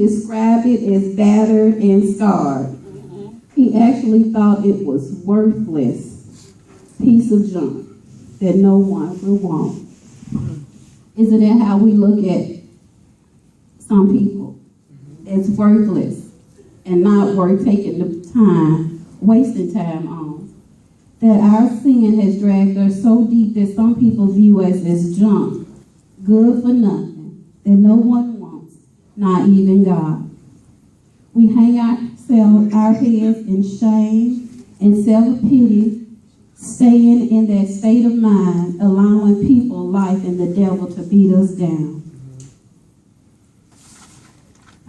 described it as battered and scarred. He actually thought it was worthless piece of junk that no one will want. Isn't that how we look at some people? It's worthless and not worth taking the time, wasting time on. That our sin has dragged us so deep that some people view us as junk, good for nothing, that no one wants, not even God. We hang our heads in shame and self-pity, staying in that state of mind, allowing people, life, and the devil to beat us down.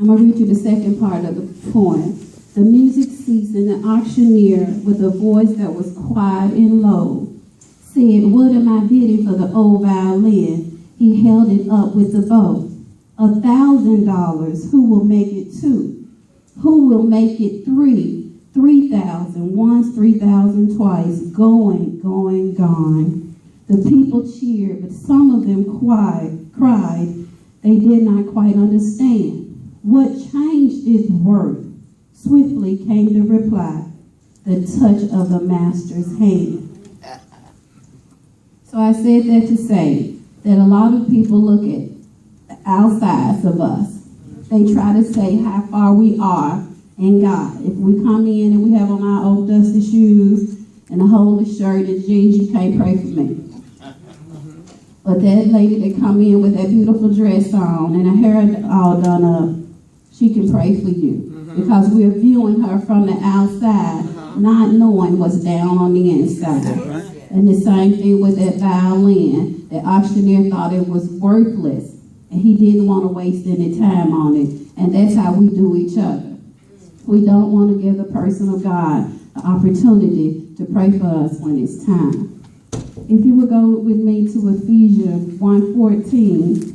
I'm going to read you the second part of the poem. The music ceased, and the auctioneer, with a voice that was quiet and low, said, "What am I bidding for the old violin?" He held it up with the bow. $1,000. Who will make it 2? Who will make it 3? 3,000. Once, 3,000 twice. Going, going, gone. The people cheered, but some of them cried. They did not quite understand. What changed its worth? Swiftly came the reply, the touch of the master's hand. So I said that to say that a lot of people look at the outsides of us. They try to say how far we are in God. If we come in and we have on our old dusty shoes and a holy shirt and jeans, you can't pray for me. But that lady that come in with that beautiful dress on and her hair all done up, she can pray for you. Because we're viewing her from the outside, not knowing what's down on the inside. And the same thing with that violin. The auctioneer thought it was worthless, and he didn't want to waste any time on it. And that's how we do each other. We don't want to give the person of God the opportunity to pray for us when it's time. If you would go with me to Ephesians 1:14.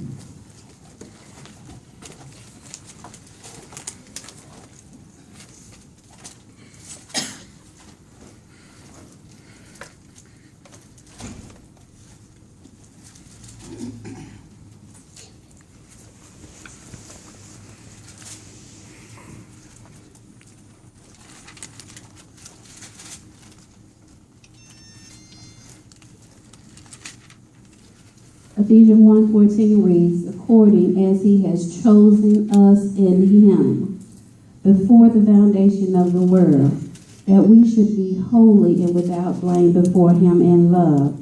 Ephesians 1:14 reads, "According as he has chosen us in him before the foundation of the world, that we should be holy and without blame before him in love,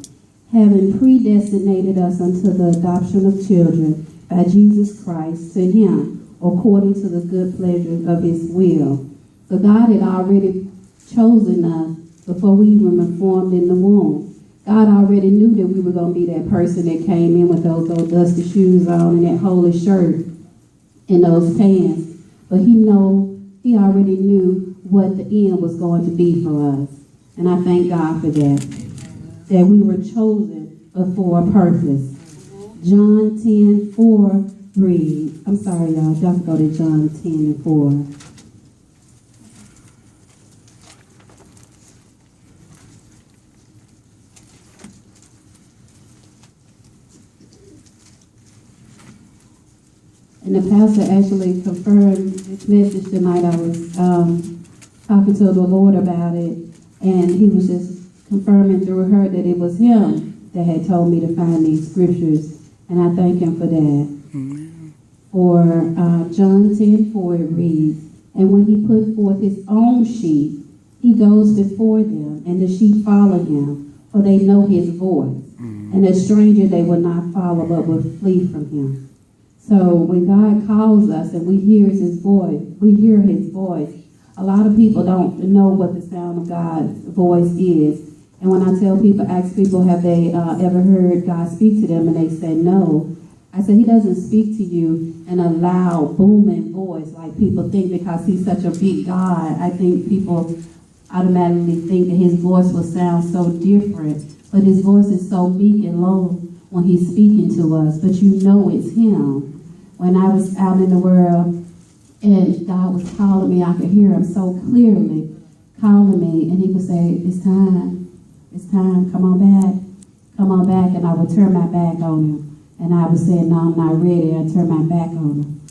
having predestinated us unto the adoption of children by Jesus Christ to him, according to the good pleasure of his will." So God had already chosen us before we even were formed in the womb. God already knew that we were going to be that person that came in with those old dusty shoes on and that holy shirt and those pants. But he already knew what the end was going to be for us. And I thank God for that. That we were chosen for a purpose. John 10:4 reads, I'm sorry y'all, just go to John 10:4. And the pastor actually confirmed this message tonight. I was talking to the Lord about it, and he was just confirming through her that it was him that had told me to find these scriptures, and I thank him for that. Amen. For John 10:4 it reads, "And when he put forth his own sheep, he goes before them, and the sheep follow him, for they know his voice. And a stranger they will not follow, but will flee from him." So when God calls us and we hear his voice, a lot of people don't know what the sound of God's voice is. And when I ask people, have they ever heard God speak to them, and they say no, I said, he doesn't speak to you in a loud, booming voice like people think because he's such a big God. I think people automatically think that his voice will sound so different. But his voice is so meek and low when he's speaking to us. But you know it's him. When I was out in the world and God was calling me, I could hear him so clearly calling me. And he would say, it's time, come on back. And I would turn my back on him. And I would say, no, I'm not ready. I turn my back on him.